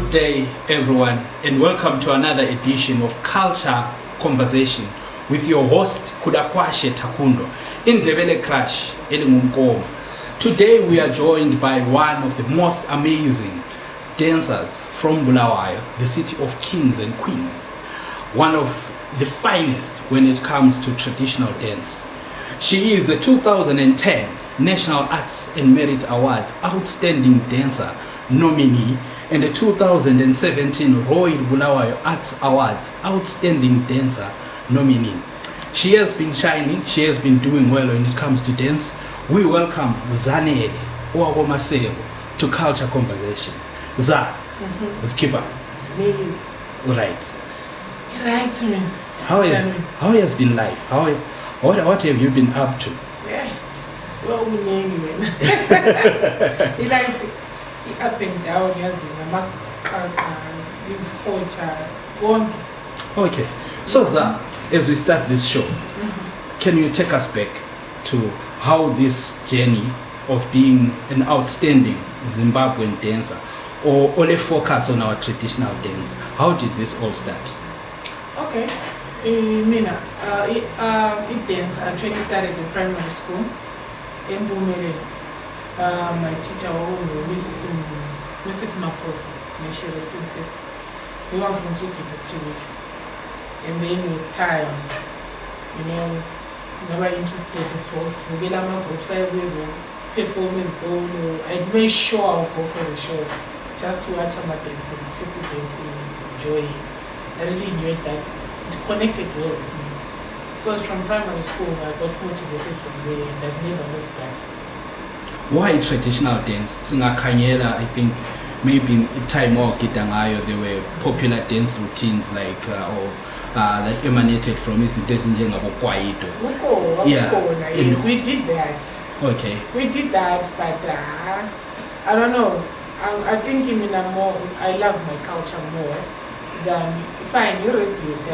Good day, everyone, and welcome to another edition of Culxure Conversation with your host, Kudakwashe Takundo, in Ndebele Crash, Elingumkoma. Today we are joined by one of the most amazing dancers from Bulawayo, the city of kings and queens, one of the finest when it comes to traditional dance. She is the 2010 National Arts and Merit Awards Outstanding Dancer nominee and the 2017 Royal Bulawayo Arts Awards Outstanding Dancer nominee. She has been shining, she has been doing well when it comes to dance. We welcome Zanele Maseko to Culxure Conversations. Let's keep up. Ladies. Right. Right, man. How has been life? What have you been up to? Yeah. Well, we name you, man. Life up and down, yes, his culture. Okay. So, as we start this show, can you take us back to how this journey of being an outstanding Zimbabwean dancer or only focus on our traditional dance, how did this all start? Okay. It dance actually started in primary school in Bumere. My teacher Mrs. Maposo, may she rest in peace. We were from Sukit Village. And then with time, never interested in sports. We get a group sideways or performance go. I'd make sure I'll go for the shows just to watch my dances, people dancing, enjoying. I really enjoyed that. It connected well with me. So from primary school, I got motivated from there and I've never looked back. Why traditional dance? Singakanyela, I think maybe in time or Kitangayo, there were popular dance routines like that emanated from Mr. Desinjeng of Kwaito. Yes, we did that. Okay. We did that, but I don't know. I think I love my culture more than fine. You reduce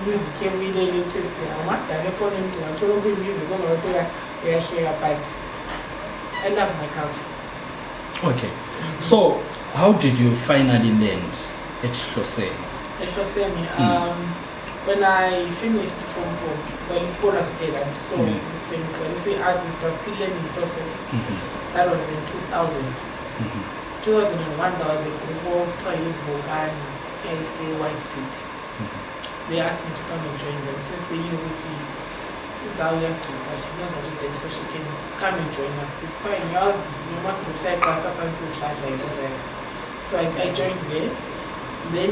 music every day latest. I want that phone into a total music but I love my culture. Okay. So how did you finally land at Hloseni? At Hloseni, when I finished Form 4, the school has paid and so Hloseni Arts is still learning process. That was in 2000. 2001 there was a group called White Seat. They asked me to come and join them since they knew she knows how to dance, so she can come and join us. So I joined there. Then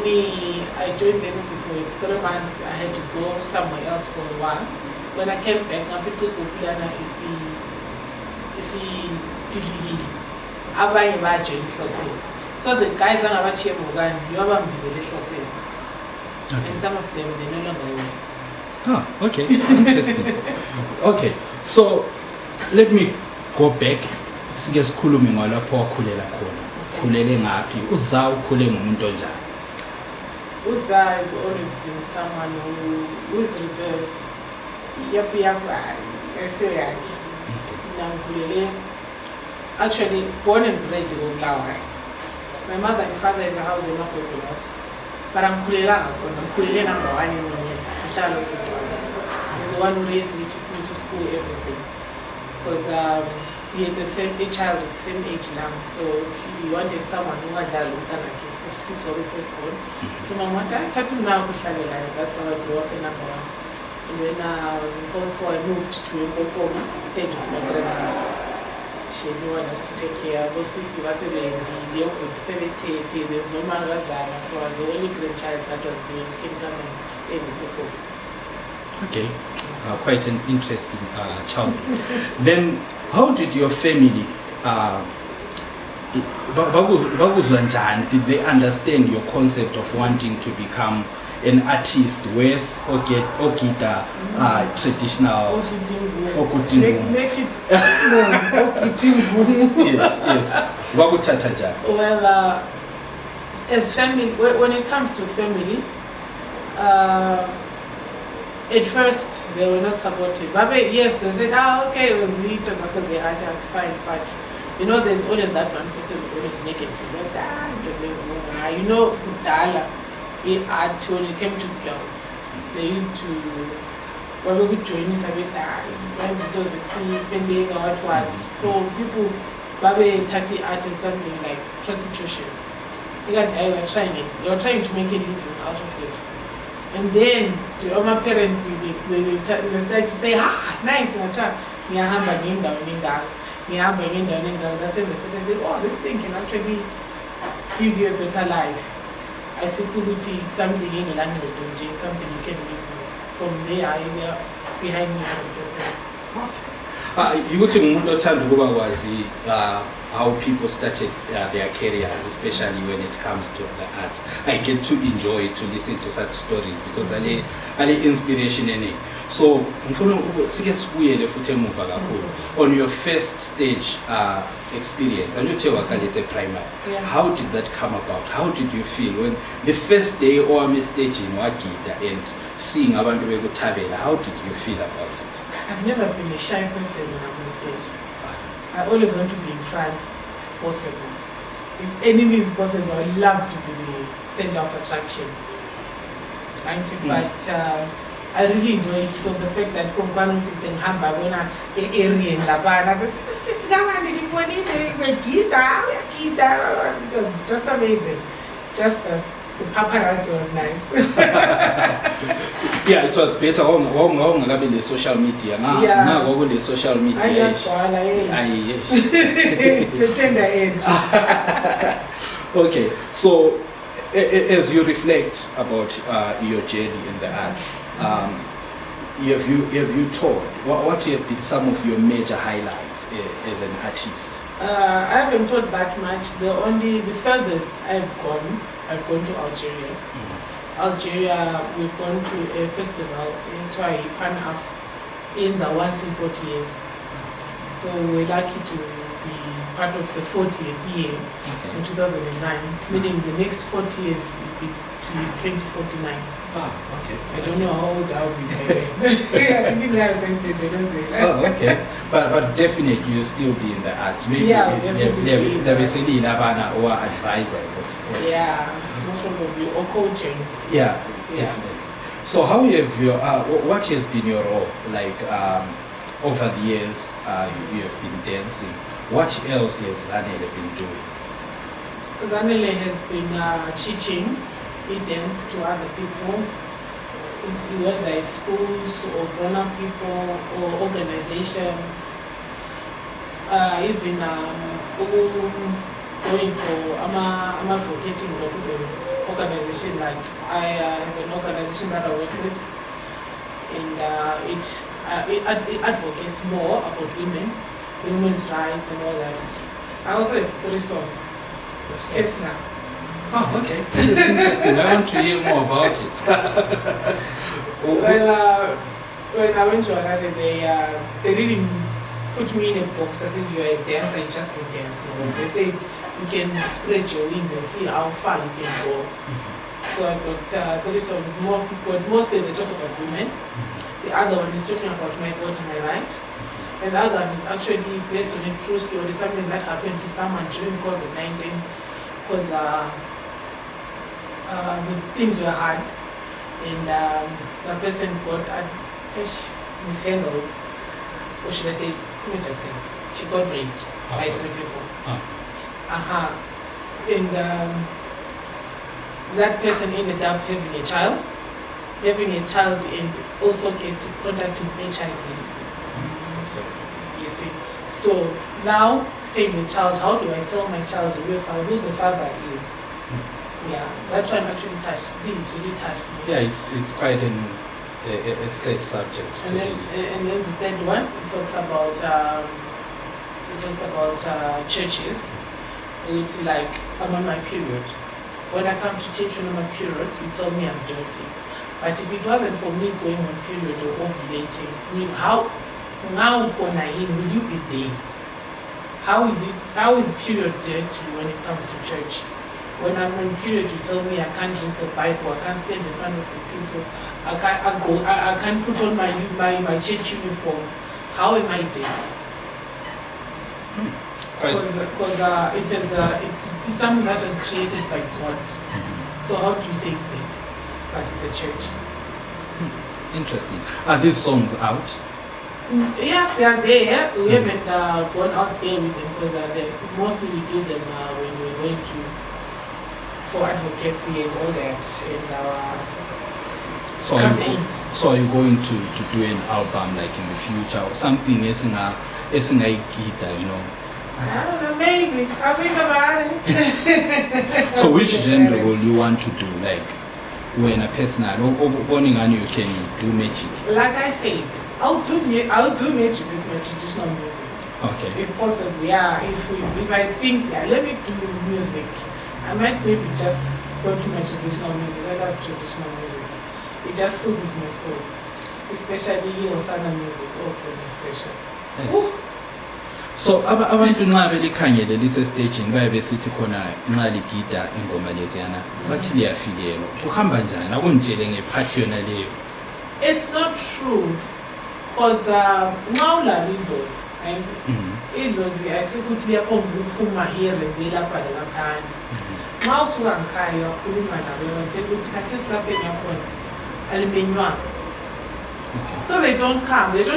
I joined them before 3 months. I had to go somewhere else for a while. When I came back, I felt popular. So the guys are not cheering for Ghana. You have a busy Hloseni. And some of them, they no longer know. Ah, okay. Interesting. Okay, so let me go back. Sikhulume ngalapho wakhulela khona. Khulele ngaphi? Uza ukhule ngumuntu onjani? Uza has always been someone who is reserved. Actually, born and bred in Bulawayo. My mother and father have a house in Makokonof. But I'm Kulele number one in Minyan. He's the one who raised me, took me to school, everything. Because he had the same child at the same age now. So she wanted someone who had a since we were first born. So my mother, that's how I grew up in number one. And when I was in Form 4, I moved to Mbopoma, stayed with my grandmother. She knew what us to take care of. Sisi was 70, the open 70, there's no man was there. So I was the only grandchild that was there. You can come and stay with people. Okay, quite an interesting childhood. Then, how did your family, did they understand your concept of wanting to become an artist, where's Okita traditional Okutingu? Yes. Well, as family, when it comes to family, at first they were not supportive. But yes, they said, okay, when the because they had that's fine. But You know, there's always that one person who is negative. You know, kudala, art, when it came to girls, they used to, well, we would join us a bit, once it was a scene, pending or what. So people, Babe Tati art is something like prostitution. They were trying to make a living out of it. And then the other parents, they start to say, nice, Nyahamba Ninda, that's when they said, oh, this thing can actually give you a better life. I see Kuluti, something in the language, something you can live from there, behind me 100%. You to was how people started their careers, especially when it comes to the arts. I get to enjoy to listen to such stories because I inspiration in it. So, on your first stage experience, and you tell what primary, how did that come about? How did you feel when the first day or I'm staging Wakita and seeing abantu tabela? How did you feel about it? I've never been a shy person when I'm on stage. I always want to be in front if possible. If any means possible, I love to be the center of attraction. But I really enjoy it because the fact that Kongwano is in Hamburg when I'm area in Laban, I said, it was just amazing. Just the paparazzi was nice. Yeah, it was better on the social media. Now over the social media. To tender age. Okay, so as you reflect about your journey in the arts, have you taught? What have been some of your major highlights as an artist? I haven't taught that much. The furthest I've gone to Algeria. Algeria, we've gone to a festival in Pan-Af once in 40 years. So we're lucky to be part of the 40th year in 2009, meaning the next 40 years will be to 2049. Okay. I don't know how old I'll be by then. I think I have something to say. Okay. But definitely you'll still be in the arts. Maybe definitely. There will be or advisors of most probably, or coaching. Yeah, definitely. So how have your what has been your role like over the years? You have been dancing. What else has Zanele been doing? Zanele has been teaching dance to other people, whether it's schools or grown-up people or organizations. Even going for I'm advocating an organization like I have an organization that I work with, and it advocates more about women's rights and all that. I also have 3 songs. Yes, now. Oh, okay. This is interesting. I want to hear more about it. Well, when I went to another, they didn't put me in a box. They said, you're a dancer, you just don't dance. They said, you can spread your wings and see how far you can go. So I got 3 songs, but mostly they talk about women. The other one is talking about my body, my right. And the other one is actually based on a true story, something that happened to someone during COVID-19. Because things were hard, and the person got mishandled, or should I say, let me just say, she got raped by 3 people. And that person ended up having a child, and also contacting HIV. You see, so now saving the child, how do I tell my child who the father is? Yeah, that one actually touched me. Yeah, it's quite a sad subject. And then the third one, it talks about churches. It's like I'm on my period. When I come to church when I'm on my period, you tell me I'm dirty. But if it wasn't for me going on period or ovulating, how will you be there? How is period dirty when it comes to church? When I'm on period, you tell me I can't read the Bible, I can't stand in front of the people, I can't put on my church uniform. How am I dirty? it's something that was created by God. So how do you say state? But it's a church. Interesting. Are these songs out? Yes, they are there. We haven't gone out there with them because mostly we do them when we're going for advocacy and all that in our campaigns. So are you going to do an album like in the future or something guitar, you know? I don't know, maybe. I'll think about it. So which genre will you want to do? Like when a personal or you can do magic? Like I said, I'll do magic with my traditional music. Okay. If possible, yeah. If I think let me do music, I might maybe just go to my traditional music. I love traditional music. It just soothes my soul. Especially Hloseni music. Oh goodness gracious. Yeah. So abantu nxa belikhangele lisestagini baye besithi khona nxa ligida ingoma leziyana bathi liyafikelwa. Kuhamba njani? Akungitshele ngephathi yona leyo. It's not true. Because now la idlozi, and idlozi ayisikuthi liyaphonga ukuphuma here belapha laphana. Uma usuka ngikhaya uyakhuluma nabo nje ukuthi khathi silapha enyakhona alimenywanga. So they don't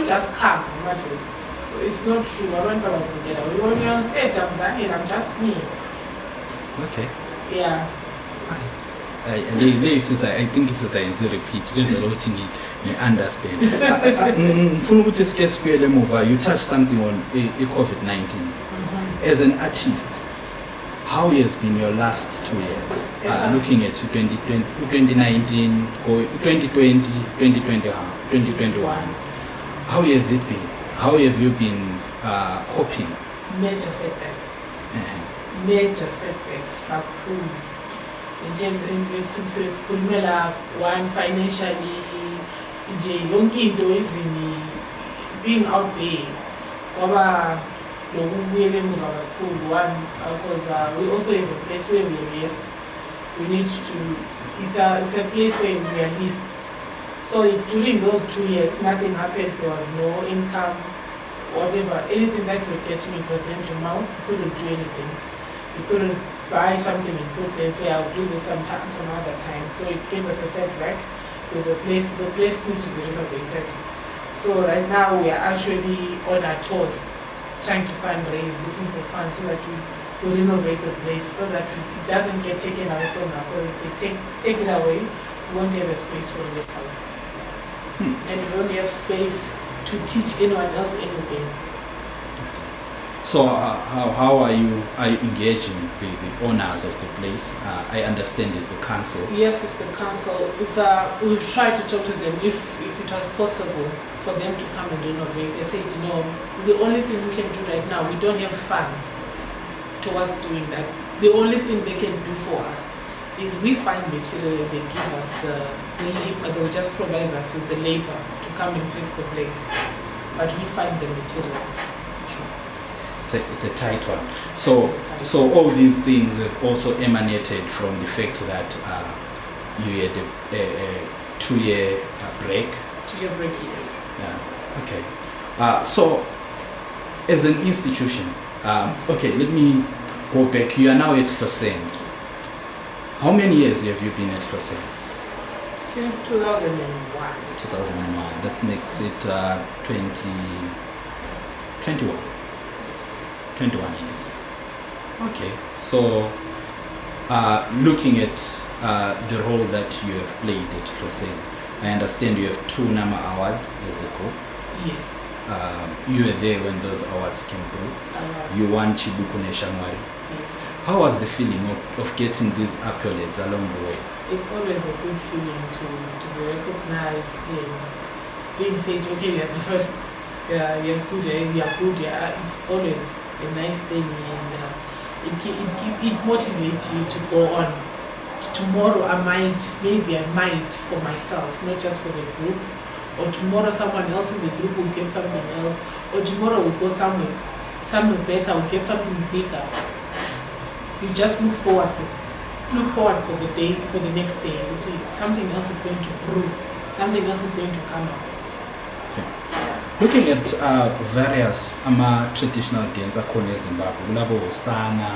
just come madlozi. So it's not true. Abantu abavukela. When you're on stage, I'm Zanele, I'm just me. Okay. Yeah. I think this is a repeat because you understand. You touched something on COVID-19. As an artist, how has been your last 2 years? Looking at 2019, 2020, 2021. How has it been? How have you been coping? Major setback. Major setback. Approved. Sikhulumela one financially nje yonke into even being out there ngoba lokubuyela emuva kakhulu one because we also have a place where we rest. We need to it's a place where we are least. So during those 2 years nothing happened. There was no income, whatever, anything that we're getting it was hand to mouth. We couldn't do anything. We couldn't buy something and put there and say I'll do this sometime, some other time. So it gave us a setback because the place needs to be renovated. So right now we are actually on our toes trying to fundraise, looking for funds so that we renovate the place so that it doesn't get taken away from us, because if they take it away, we won't have a space for the house. And we won't have space to teach anyone else anything. So how are you engaging the owners of the place? I understand it's the council. Yes, it's the council. We've tried to talk to them if it was possible for them to come and renovate. They said, no, the only thing we can do right now, we don't have funds towards doing that. The only thing they can do for us is we find material, they give us the labor, they will just provide us with the labor to come and fix the place. But we find the material. It's a tight one. So all these things have also emanated from the fact that you had a 2-year break. 2-year break, yes. Yeah. Okay. So as an institution, okay, let me go back. You are now at Hloseni. Yes. How many years have you been at Hloseni? Since 2001. 2001. That makes it 21. 21 years. Okay, so looking at the role that you have played at Hloseni, I understand you have 2 NAMA awards as the group. Yes. You were there when those awards came through. You won Chibuku Neshamwari. Yes. How was the feeling of getting these accolades along the way? It's always a good feeling to be recognized and being said, okay, you're the first. Yeah, you're good. You're good. Yeah, it's always a nice thing, and it motivates you to go on. Tomorrow I might for myself, not just for the group. Or tomorrow someone else in the group will get something else. Or tomorrow we'll go somewhere better. We'll get something bigger. You just look forward for the day, for the next day. Something else is going to brew. Something else is going to come up. Okay. Looking at various traditional dance akhona eZimbabwe, kulabo Hosana,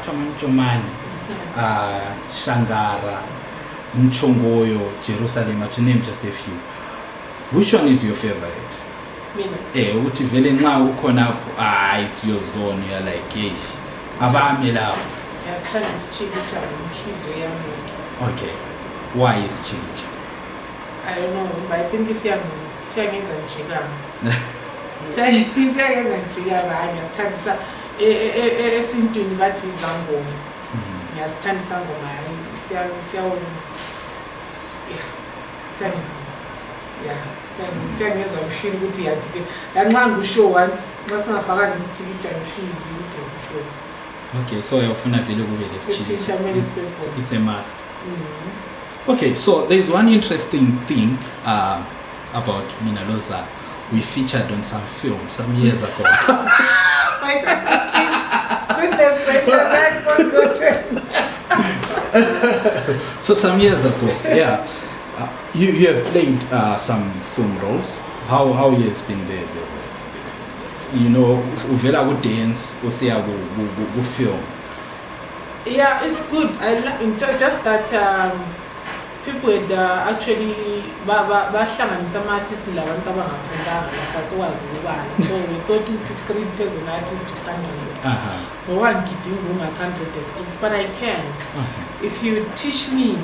Tomanchomani, Shangara, Mchongoyo, Jerusalem, to name just a few. Which one is your favorite? Uthi vele nxa ukhona it's your zone, you're like, yesh. Abami lapho. Ngiyasithanda isichilicha ngenhliziyo yami. Okay. Why is chilicha? I don't know, but I think siyangenza ngijikame. Siyangenza ngijikame, hayi ngiyasithandisa esintwini bathi izangoma. Ngiyasithandisa ngoma, siyangenza ngifeel ukuthi yagide. Lanxa ngisho wanti, nxa singafaka nesichilicha ngifeel ukuthi ngisho. Okay, so yofuna vele kube Chilicha kumele sibe khona. it's a must. Okay, so there's one interesting thing about Minaloza. We featured on some film some years ago. Goodness gracious, I forgot. So some years ago, yeah, you have played some film roles. How has been the uvela ku dance, usiya ku film? Yeah, it's good. Just that people had actually bahlanganisa ama-artist labantu abangafundanga lakasiwazi ukubala, so we thought ukuthi script as an artist you can't read. Ngoba ngidinga can't read the script, but I can. If you teach me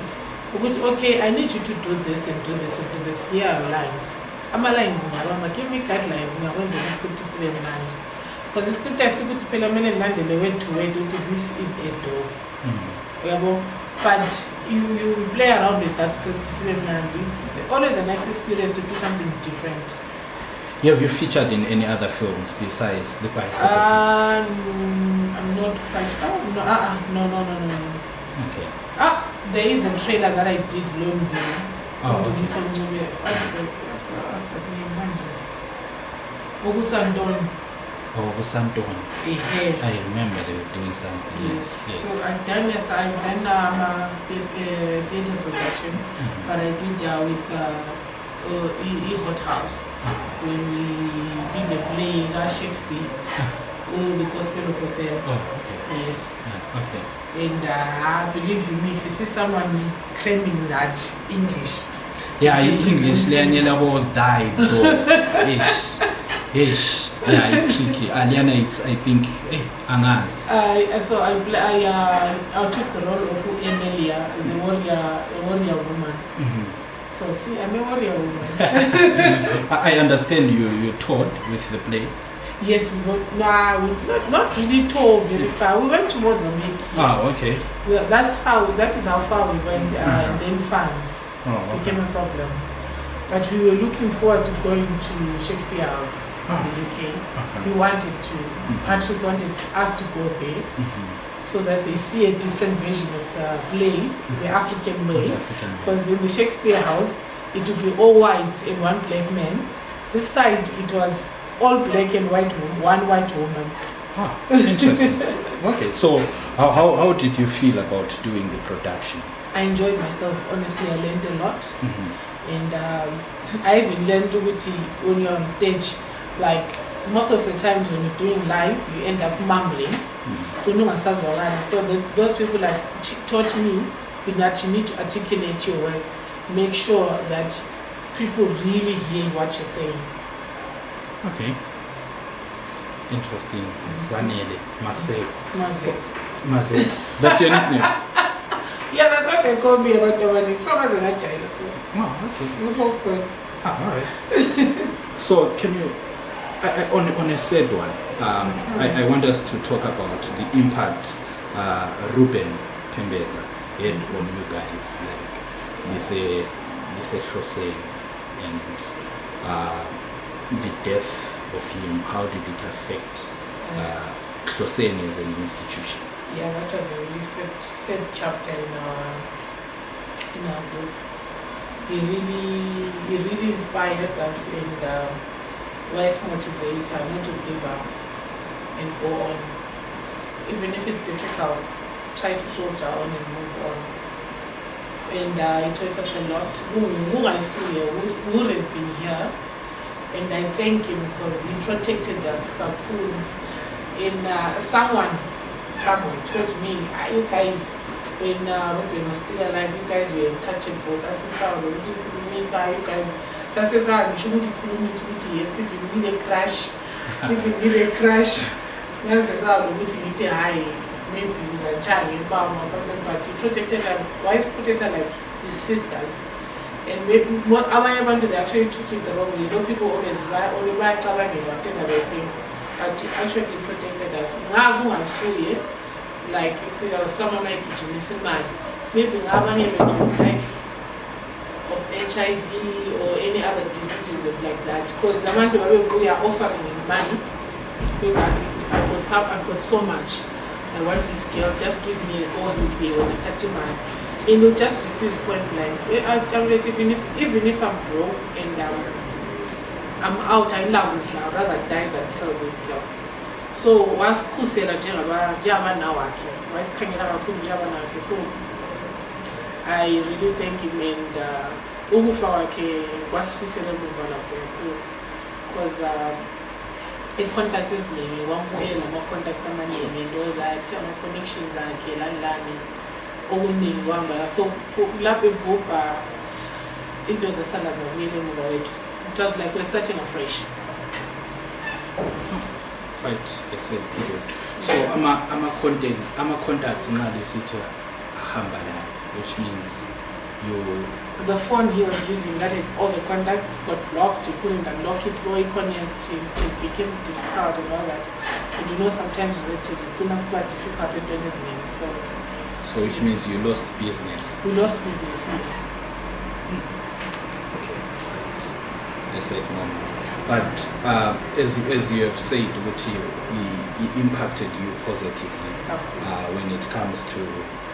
ukuthi okay, I need you to do this and do this and do this, here are lines. Ama-lines ngiyabamba, give me guidelines ngiyakwenza i-script sibe mnandi. Because i-script asikuthi phela kumele ngilandele word to word ukuthi this is a dog. Uyabo? But you play around with that script sibe mnandi. It's always a nice experience to do something different. Have you featured in any other films besides the Bicycle? I'm not quite sure. No. Okay. There is a trailer that I did long ago. Okay. What's the name? Ogusandon. Santon. I remember they were doing something. Yes. So I've done theatre production, but I did with Hot House when we did a play Shakespeare, the Gospel of Othello. Oh, okay. Yes. Okay. And believe you me, if you see someone claiming that English. Yeah, English, Liana will die though. Yes. Yeah, tricky. Aliana, it's I think Angas. So I took the role of Emilia, the warrior woman. So see, I'm a warrior woman. I understand you taught with the play. Yes, we not really taught very far. We went to Mozambique. Yes. Okay. Well, that is how far we went, and then funds became a problem. But we were looking forward to going to Shakespeare House in the UK. We wanted to, Patrice wanted us to go there so that they see a different version of the play, the African way. Because in the Shakespeare House, it would be all whites and one black man. This side, it was all black and white woman, one white woman. Interesting. Okay, so how did you feel about doing the production? I enjoyed myself, honestly. I learned a lot. And I even learned when you're on stage, like most of the times when you're doing lines, you end up mumbling. So those people taught me that you need to articulate your words. Make sure that people really hear what you're saying. Okay. Interesting. Zanele Maseko. Mazet. That's your nickname? Yeah, that's what they call me about the wedding. So as a child. Okay. Alright. So can you, on a sad one, I want us to talk about the impact Ruben Pembeta had on you guys, like this Hloseni and the death of him. How did it affect Hloseni as an institution? Yeah, that was a really sad chapter in our group. He really inspired us and was motivator not to give up and go on. Even if it's difficult, try to soldier on and move on. And he taught us a lot. Who I saw here would have been here and I thank him because he protected us kakhulu. And someone told me, you guys, when Ruben was still alive, you guys were untouchables. You guys, yes, if you need a crash, maybe he was a child in Bam or something, but he protected us. Why is protected like his sisters? And maybe what they actually took it the wrong way. People always buy whatever they think, but he actually protected us. Like if there was someone like Jimmy, maybe I'm able to die of HIV or any other diseases like that. Because the man we are offering him money, I've got so much. I want this girl, just give me a gold pay or a 30 man. And he'll just refuse point blank. Even if I'm broke and I'm out, I'd rather die than sell these girls. So once Kusera Jama now, so I really thank him and Ugufawake was Kusera because in contact is name, one more contact and all that, connections are learning, owning one. So, Labe Bopa, it was a son as a million more. It was like we're starting afresh. Quite a sad period. So, I'm a contact now, the city, which means the phone he was using, that all the contacts got blocked, he couldn't unlock it, or it became difficult and all that. And sometimes it's not difficult in doing his name. So which means you lost business? We lost business, yes. Okay. I said no. But as you have said, he impacted you positively when it comes to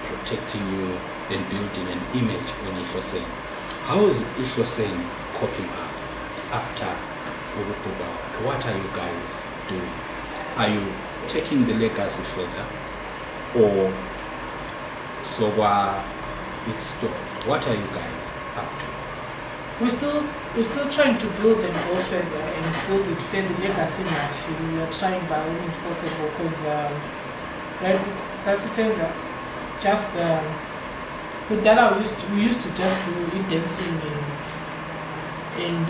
protecting you and building an image on Hloseni. How is Hloseni coping up after Ugupuba? What are you guys doing? Are you taking the legacy further? Or so it's stopped? What are you guys up to? We're still trying to build and go further and build it further. Legacy we are trying by all means possible because just with that we used to just do it dancing and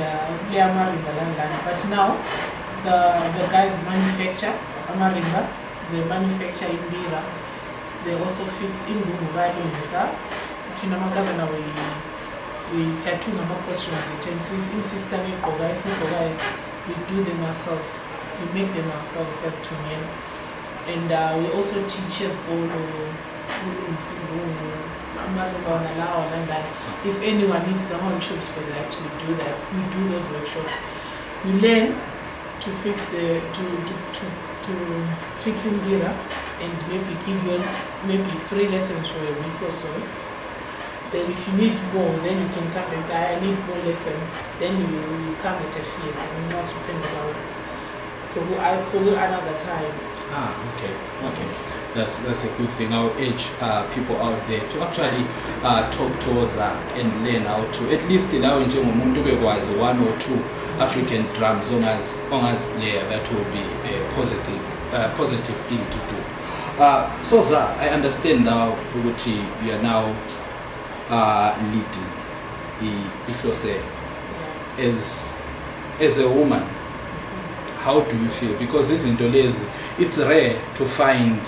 play Amarimba, but now the guys manufacture Amarimba, they manufacture in Bira, they also fix in Gumubali in Nisa, Tinamagazana we set two number costumes in system we do them ourselves, we make them ourselves as two men. And we also teach us if anyone needs the workshops for that, we do that. We do those workshops. We learn to fix to fix in Bira and maybe give you maybe free lessons for a week or so. Then if you need more, then you can come and I need more lessons. Then you come at a fee and not spend about. So another time. Okay. That's a good thing. I'll urge people out there to actually talk to us and learn how to at least allow was one or two African drums on as player. That will be a positive thing to do. So I understand now what you are now leading Hloseni as a woman. How do you feel? Because it's rare to find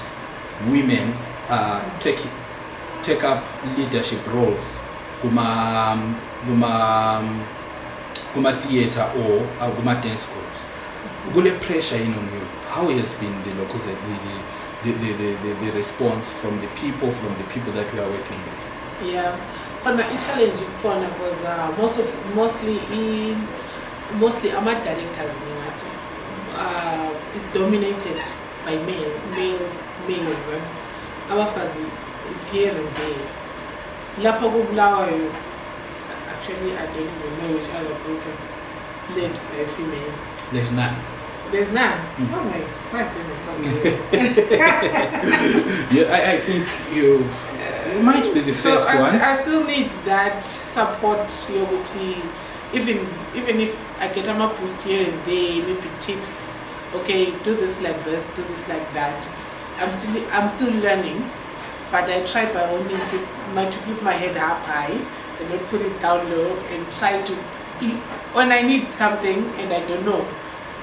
women take up leadership roles kuma theater or dance schools. Gule pressure in on you. How has been the response from the people that you are working with? Yeah, a challenge was mostly amateur directors is dominated by males and abafazi is here and there. Lapha Bulawayo, actually I don't even know which other group is led by a female. There's none. Oh my goodness, I think you might be the first one. I still need that support, even if I get a post here and there, maybe tips, okay, do this like this, do this like that. I'm still learning, but I try by all means to keep my head up high and not put it down low, and try to, when I need something and I don't know,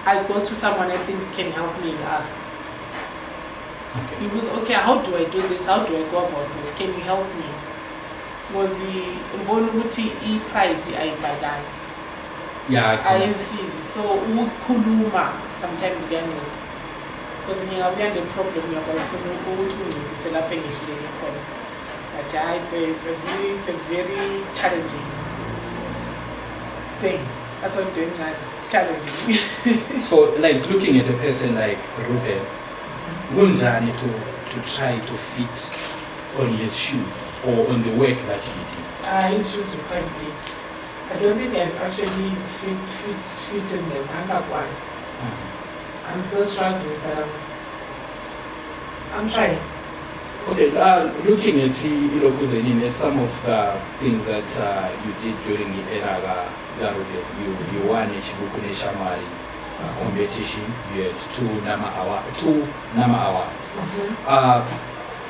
I go to someone I think can help me and ask. Okay. He was, okay, how do I do this? How do I go about this? Can you help me? Was he pride ayibhadala? Yeah, ayinsizi, so ukukhuluma sometimes kuyanceda, because ngingabuya ne-problem uyakwazi ukuthi ungincedise lapho engihleli khona, but it's a very challenging thing. That's what I'm doing now, challenging. So like looking at a person like Ruben, kunjani to try to fit on his shoes or on the work that he did? His shoes were quite big. I don't think I've actually fit in them. I'm still struggling, but I'm trying. Okay, looking at Hloseni, at some of the things that you did during the era, you won a Chibukune Shamari competition. You had two Nama Awards.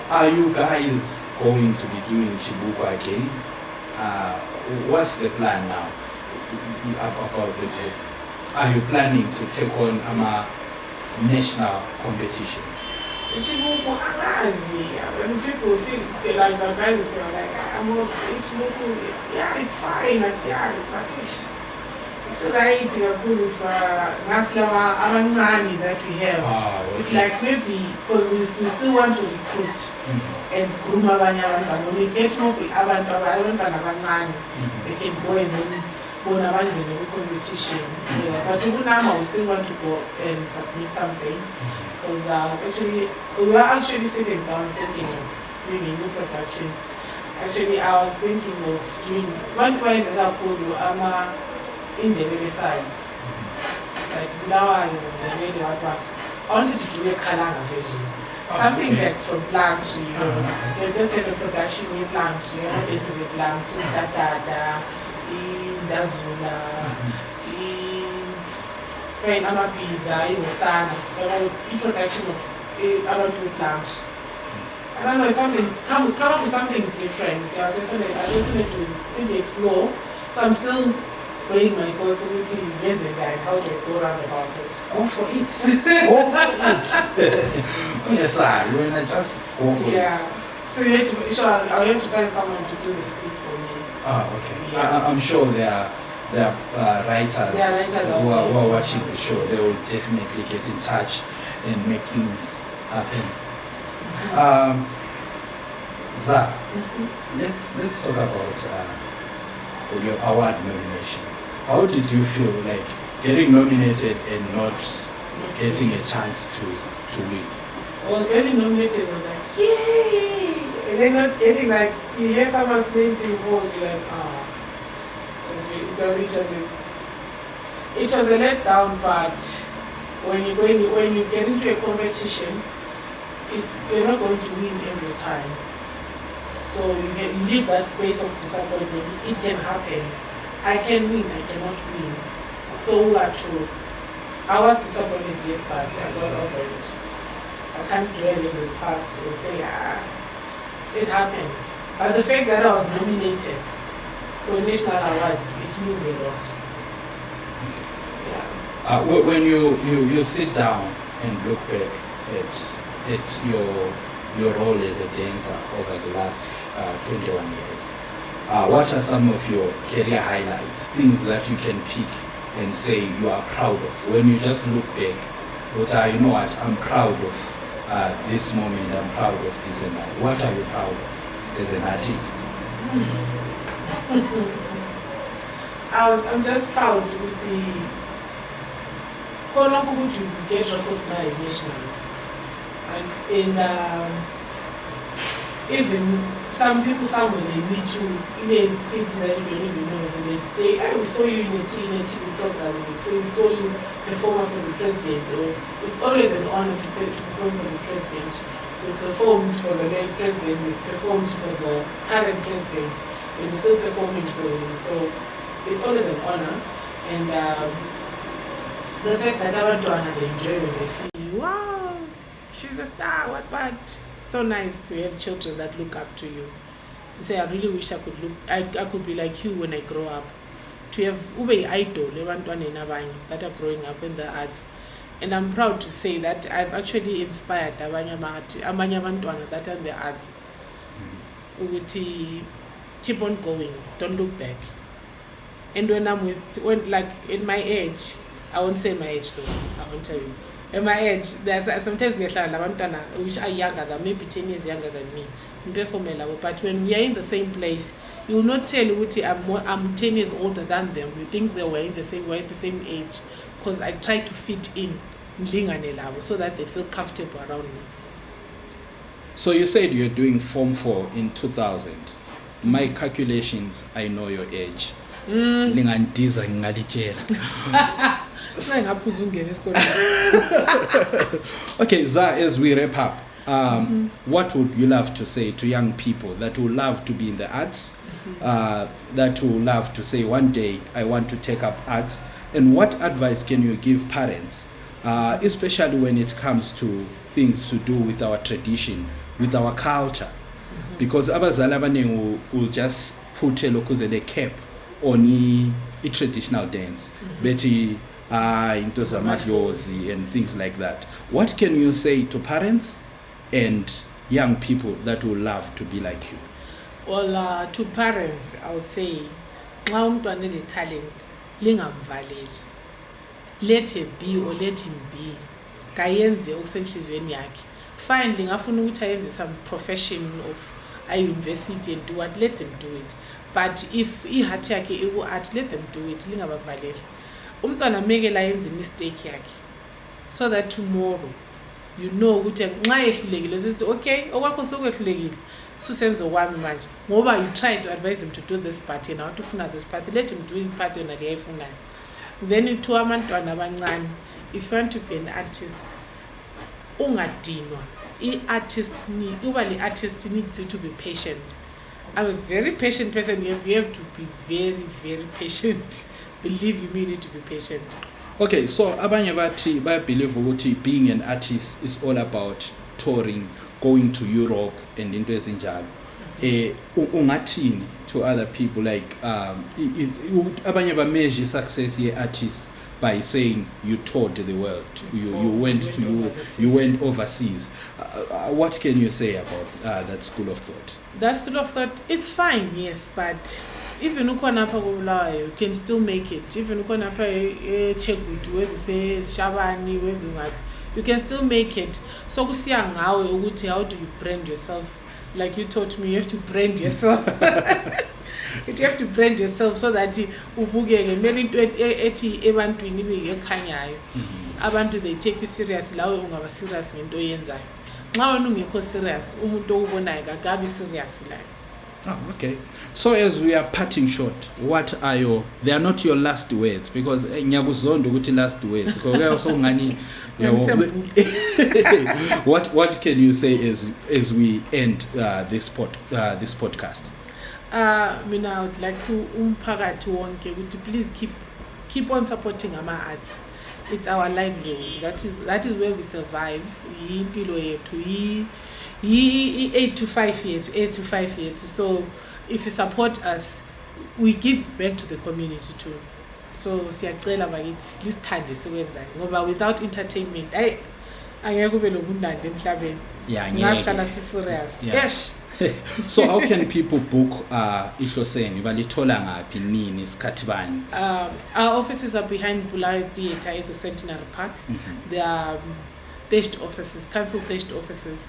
Are you guys going to be doing Chibuku again? What's the plan now about the group? Are you planning to take on national competitions? Chibuku, when people feel like my parents are like, Chibuku, yeah, it's fine, but it's right for Naslawa Avanzani that we have. Okay. If like maybe, because we still want to recruit and groom abanye abantwana, when we get more abantwana abancane, they can go and then bona bangene competition. But we still want to go and submit something, because we were actually sitting down thinking of doing a new production. Actually, I was thinking of doing one point that in the other side, like now the radio what. I wanted to do a Kalanga version. Something like from plant, you just have a production in plant, this is a plant, in Dazula, in Amapiza, in Sana, in production of about two plants. I don't know, something, come up with something different. I just wanted to maybe explore. So I'm still weighing my thoughts and how do I go around about it? Go for it. Go for it. Yes, sir. When I just go for it. So I have to find someone to do the script for me. Okay. Yeah. I'm sure there are writers who are watching the show. They will definitely get in touch and make things happen. Za, let's talk about your award nominations. How did you feel like getting nominated and not getting a chance to win? Well, getting nominated was like, yay! And then not getting like, you hear someone's name being called, you're like, oh. It was a letdown, but when you get into a competition, you're not going to win every time. So you leave that space of disappointment. It can happen. I can win, I cannot win. So I was disappointed, yes, but I got over it. I can't dwell in the past and say, it happened. But the fact that I was nominated for a national award, it means a lot. Yeah. When you sit down and look back at your role as a dancer over the last 21 years, what are some of your career highlights, things that you can pick and say you are proud of? When you just look back, you know what, I'm proud of this moment, I'm proud of this and that. What are you proud of as an artist? I'm just proud with the how long to get recognized nationally. And even some people somewhere they meet you in a city that you don't even know. So we saw you in a TV program, we saw you perform for the president. Or it's always an honor to perform for the president. We performed for the late president, we performed for the current president, and we're still performing for him. So it's always an honor. And the fact that abantwana, they enjoy when they see you, wow, she's a star, what. So nice to have children that look up to you. You say, I really wish I could be like you when I grow up. To have ube idol that are growing up in the arts. And I'm proud to say that I've actually inspired abanye abantwana that are in the arts. Keep on going, don't look back. And when like in my age, I won't say my age though, I won't tell you. At my age, there's sometimes which are younger than maybe 10 years younger than me. But when we are in the same place, you will not tell I'm 10 years older than them. You think they were the same age. Because I try to fit in so that they feel comfortable around me. So you said you're doing Form 4 in 2000. My calculations, I know your age. Okay, Za, as we wrap up, what would you love to say to young people that would love to be in the arts, that would love to say one day I want to take up arts, and what advice can you give parents, especially when it comes to things to do with our tradition, with our culture? Because abazali abaningi will just put a cap on a traditional dance, into zamadlozi and things like that. What can you say to parents and young people that would love to be like you? Well, to parents, I would say, nxa umntwana ele-talent, lingamvaleli. Let her be or let him be. Kayenze okusenhlizweni yakhe. Fine, lingafuna ukuthi ayenze some profession of a university and do what, let them do it. But if iheart yakhe iku-art, let them do it, lingabavaleli. Umntwana mekela ayenze mistake yakhe. So that tomorrow, you know ukuthi nxa ehlulekile sithi okay okwakho sokwehlulekile susenzo wami manje ngoba you try to advise him to do this part yena awufuna this part, let him do it part yona leyifunayo. Then to abantwana abancane, if you want to be an artist, ungadinwa. I-artist needs you to be patient. I'm a very patient person. You have to be very, very patient. Believe you, you need to be patient. Okay, so abanye bathi believe ukuthi being an artist is all about touring, going to Europe and into ezinjalo. Ungathini to other people like abanye ba measure success ye artists by saying you toured the world, you went overseas. What can you say about that school of thought? That school of thought, it's fine, yes, but even ukwanapa kubulawayo, you can still make it. Even ukwanapa eChegutu, whether you say Shabani, whether you can still make it. So kusiya ngawe ukuthi how do you brand yourself? Like you taught me, you have to brand yourself. You have to brand yourself so that ubukeke mele into ethi ebantwini bekhanyayo. Abantu they take you serious, lawe ungaba serious ngento oyenzayo. Nxa wena ungekho serious, umuntu okubonayo akabi serious la. Oh, okay. So as we are parting short, what are they are not your last words, because ngiyakuzondo ukuthi last words because so ngani what can you say as we end this podcast? Mina I would like to umphakathi wonke ukuthi please keep on supporting our arts. It's our livelihood. That is where we survive. Impilo yethu 8 to 5 years. So if you support us, we give back to the community too. So siyacela bakithi lisithande sikwenzayo ngoba without entertainment angeke kube lobundandi emhlabeni. Ngahlala serious. Yes. So how can people book Hloseni? Balithola ngaphi nini isikhathi bani? Our offices are behind Bulawayo Theatre at the Centenary Park. They are thirst offices, council thirst offices.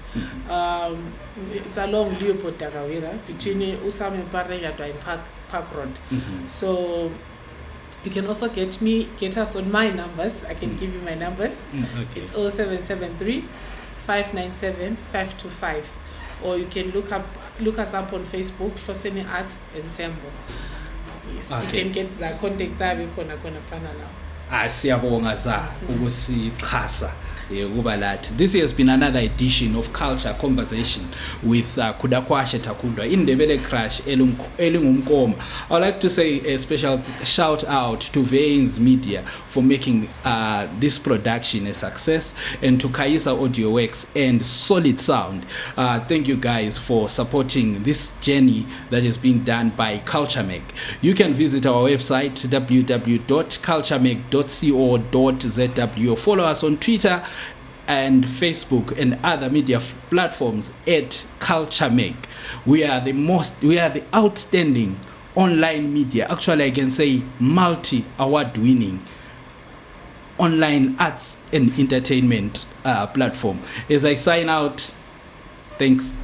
It's along Leopold Dagawira between Usame Parega and Park Road. So you can also get us on my numbers. I can give you my numbers. Okay. It's 0773 597 525. Or you can look us up on Facebook, Hloseni Arts Ensemble. Yes, okay. You can get the contacts now. Siyabonga za ukusixhasa kuba lathi. This has been another edition of Culxure Conversation with Kudakwashe Takundwa in Ndebele Crash elingumkoma. I would like to say a special shout out to Veins Media for making this production a success, and to Kaisa Audio Works and Solid Sound. Thank you guys for supporting this journey that is being done by Culxure Meg. You can visit our website www.culxuremeg.co.zw or follow us on Twitter and Facebook and other media platforms at Culxure Meg. We are the outstanding online media, actually I can say multi-award winning online arts and entertainment platform. As I sign out, thanks.